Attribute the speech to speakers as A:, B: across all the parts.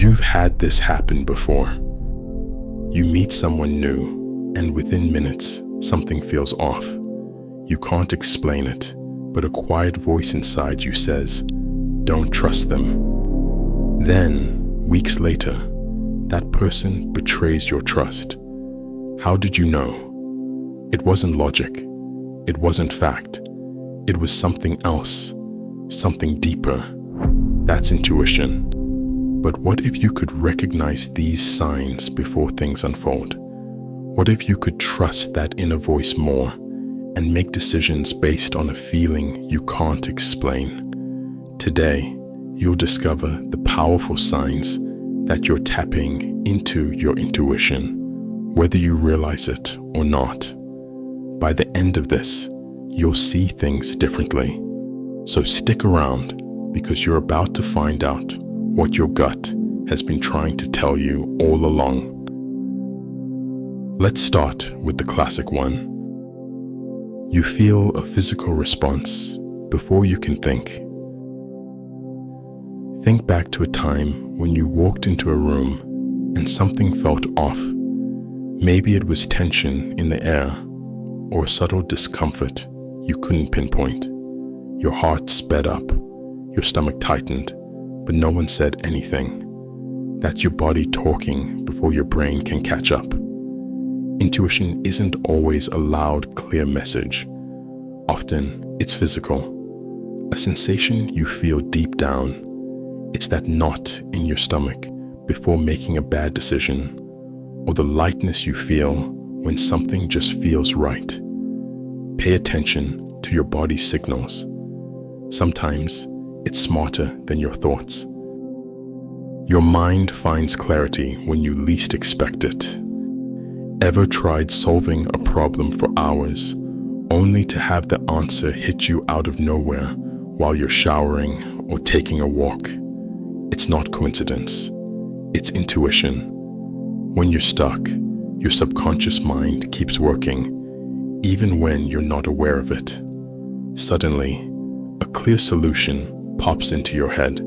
A: You've had this happen before. You meet someone new, and within minutes, something feels off. You can't explain it, but a quiet voice inside you says, "Don't trust them." Then, weeks later, that person betrays your trust. How did you know? It wasn't logic. It wasn't fact. It was something else, something deeper. That's intuition. But what if you could recognize these signs before things unfold? What if you could trust that inner voice more and make decisions based on a feeling you can't explain? Today, you'll discover the powerful signs that you're tapping into your intuition, whether you realize it or not. By the end of this, you'll see things differently. So stick around, because you're about to find out what your gut has been trying to tell you all along. Let's start with the classic one. You feel a physical response before you can think. Think back to a time when you walked into a room and something felt off. Maybe it was tension in the air or a subtle discomfort you couldn't pinpoint. Your heart sped up, your stomach tightened, but no one said anything. That's your body talking before your brain can catch up. Intuition isn't always a loud, clear message. Often, it's physical. A sensation you feel deep down. It's that knot in your stomach before making a bad decision, or the lightness you feel when something just feels right. Pay attention to your body's signals. Sometimes, it's smarter than your thoughts. Your mind finds clarity when you least expect it. Ever tried solving a problem for hours, only to have the answer hit you out of nowhere while you're showering or taking a walk? It's not coincidence. It's intuition. When you're stuck, your subconscious mind keeps working, even when you're not aware of it. Suddenly, a clear solution pops into your head,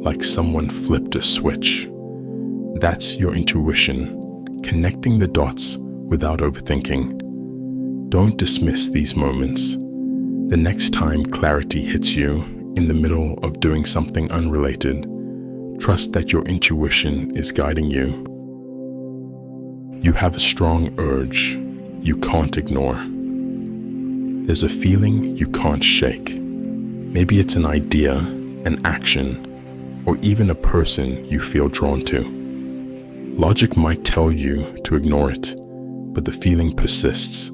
A: like someone flipped a switch. That's your intuition, connecting the dots without overthinking. Don't dismiss these moments. The next time clarity hits you in the middle of doing something unrelated, trust that your intuition is guiding you. You have a strong urge you can't ignore. There's a feeling you can't shake. Maybe it's an idea, an action, or even a person you feel drawn to. Logic might tell you to ignore it, but the feeling persists.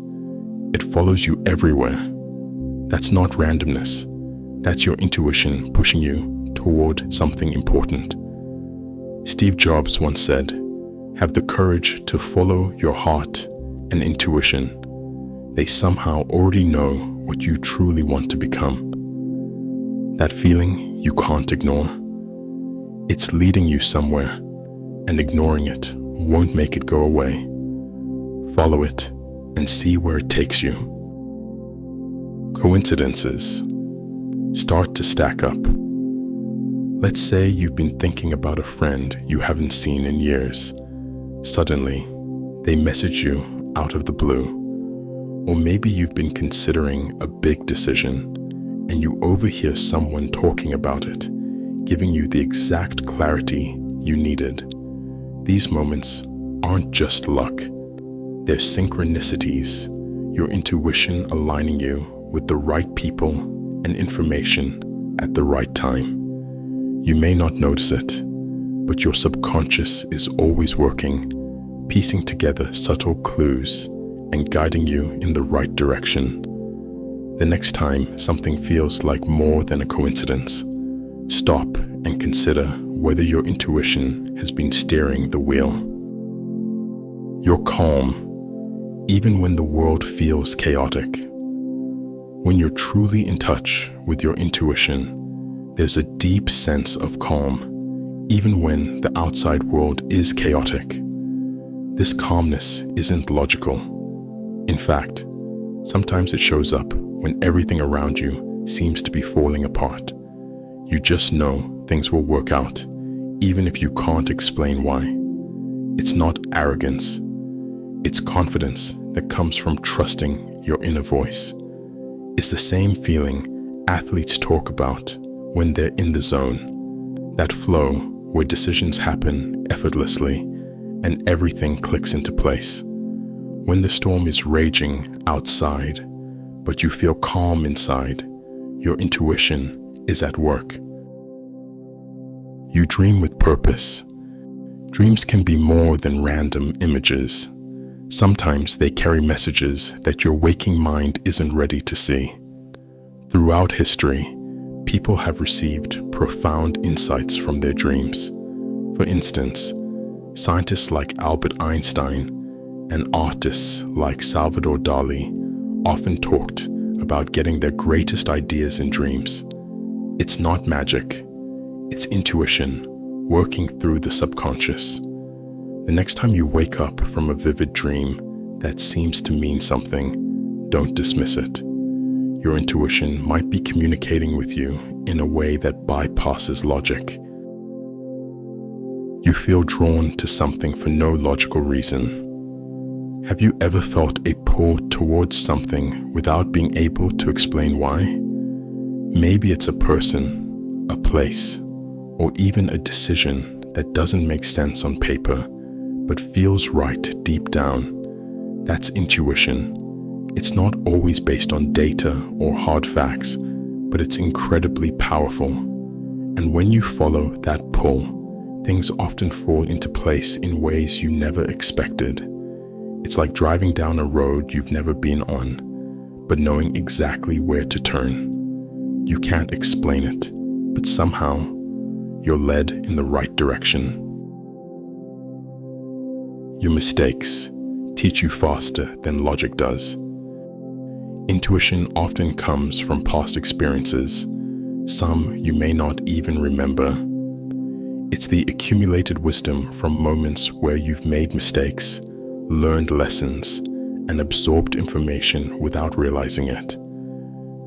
A: It follows you everywhere. That's not randomness. That's your intuition pushing you toward something important. Steve Jobs once said, "Have the courage to follow your heart and intuition. They somehow already know what you truly want to become." That feeling you can't ignore. It's leading you somewhere, and ignoring it won't make it go away. Follow it and see where it takes you. Coincidences start to stack up. Let's say you've been thinking about a friend you haven't seen in years. Suddenly, they message you out of the blue. Or maybe you've been considering a big decision and you overhear someone talking about it, giving you the exact clarity you needed. These moments aren't just luck. They're synchronicities, your intuition aligning you with the right people and information at the right time. You may not notice it, but your subconscious is always working, piecing together subtle clues and guiding you in the right direction. The next time something feels like more than a coincidence, stop and consider whether your intuition has been steering the wheel. You're calm, even when the world feels chaotic. When you're truly in touch with your intuition, there's a deep sense of calm, even when the outside world is chaotic. This calmness isn't logical. In fact, sometimes it shows up when everything around you seems to be falling apart. You just know things will work out, even if you can't explain why. It's not arrogance. It's confidence that comes from trusting your inner voice. It's the same feeling athletes talk about when they're in the zone, that flow where decisions happen effortlessly and everything clicks into place. When the storm is raging outside, but you feel calm inside, your intuition is at work. You dream with purpose. Dreams can be more than random images. Sometimes they carry messages that your waking mind isn't ready to see. Throughout history, people have received profound insights from their dreams. For instance, scientists like Albert Einstein and artists like Salvador Dali often talked about getting their greatest ideas in dreams. It's not magic, it's intuition working through the subconscious. The next time you wake up from a vivid dream that seems to mean something, don't dismiss it. Your intuition might be communicating with you in a way that bypasses logic. You feel drawn to something for no logical reason. Have you ever felt a pull towards something without being able to explain why? Maybe it's a person, a place, or even a decision that doesn't make sense on paper, but feels right deep down. That's intuition. It's not always based on data or hard facts, but it's incredibly powerful. And when you follow that pull, things often fall into place in ways you never expected. It's like driving down a road you've never been on, but knowing exactly where to turn. You can't explain it, but somehow you're led in the right direction. Your mistakes teach you faster than logic does. Intuition often comes from past experiences, some you may not even remember. It's the accumulated wisdom from moments where you've made mistakes, learned lessons, and absorbed information without realizing it.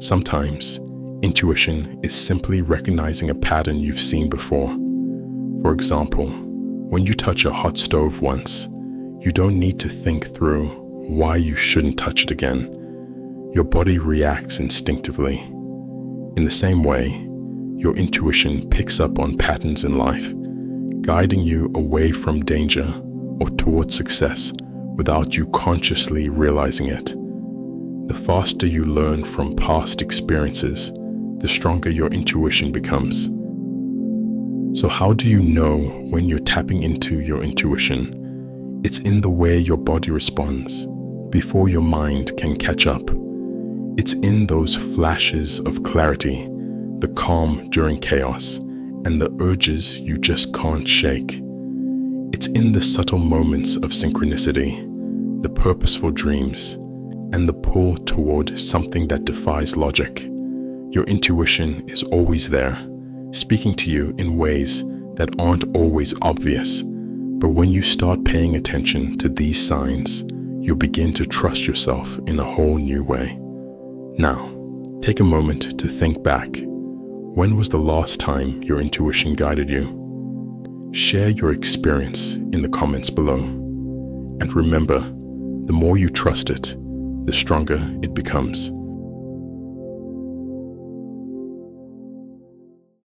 A: Sometimes, intuition is simply recognizing a pattern you've seen before. For example, when you touch a hot stove once, you don't need to think through why you shouldn't touch it again. Your body reacts instinctively. In the same way, your intuition picks up on patterns in life, guiding you away from danger or towards success without you consciously realizing it. The faster you learn from past experiences, the stronger your intuition becomes. So how do you know when you're tapping into your intuition? It's in the way your body responds before your mind can catch up. It's in those flashes of clarity, the calm during chaos, and the urges you just can't shake. It's in the subtle moments of synchronicity, the purposeful dreams, and the pull toward something that defies logic. Your intuition is always there, speaking to you in ways that aren't always obvious. But when you start paying attention to these signs, you'll begin to trust yourself in a whole new way. Now, take a moment to think back. When was the last time your intuition guided you? Share your experience in the comments below. And remember, the more you trust it, the stronger it becomes.